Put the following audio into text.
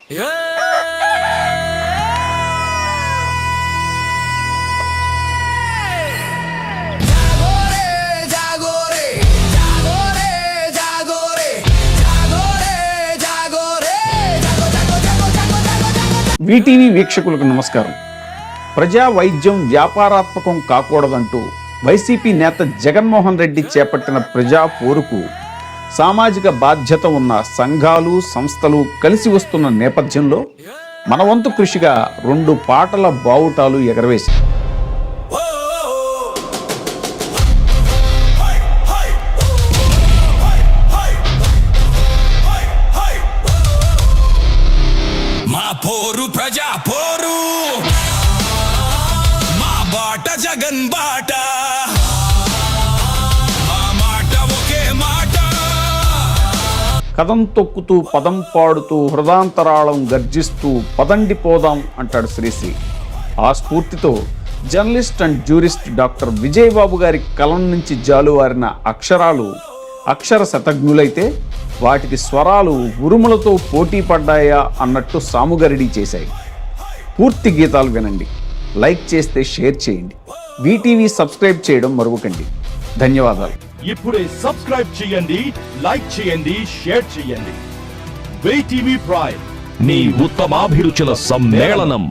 VTV వీక్షకులకు నమస్కారం. ప్రజా వైద్యం వ్యాపారాత్మకం కాకూడదంటూ వైసీపీ నేత జగన్మోహన్ రెడ్డి చేపట్టిన ప్రజా పోరుకు సామాజిక బాధ్యత ఉన్న సంఘాలు, సంస్థలు కలిసి వస్తున్న నేపథ్యంలో మన వంతు కృషిగా 2 పాటల బావుటాలు ఎగరవేశారు. పోరు ప్రజా పోరు, మా బాట జగన్ బాట, మా మాట ఒకే మాట. కదం తొక్కుతూ పదం పాడుతూ హృదాంతరాళం గర్జిస్తూ పదండి పోదాం అంటాడు శ్రీశ్రీ. ఆ స్ఫూర్తితో journalist and jurist doctor Vijaya Babu గారి కలం నుంచి జాలువారిన అక్షరాలు అక్షర శతజ్ఞులైతే వాటికి స్వరాలు ఉరుములతో పోటీ పడ్డాయా అన్నట్టు సాముగరిడి చేశాయి. పూర్తి గీతాలు వినండి, లైక్ చేస్తే షేర్ చేయండి, వీటీవీ సబ్స్క్రైబ్ చేయడం మరవకండి. ధన్యవాదాలు. ఇప్పుడే సబ్స్క్రైబ్ చేయండి, లైక్ చేయండి, షేర్ చేయండి. వీటీవీ ప్రైమ్, మీ ఉత్తమాభిరుచుల సమ్మేళనం.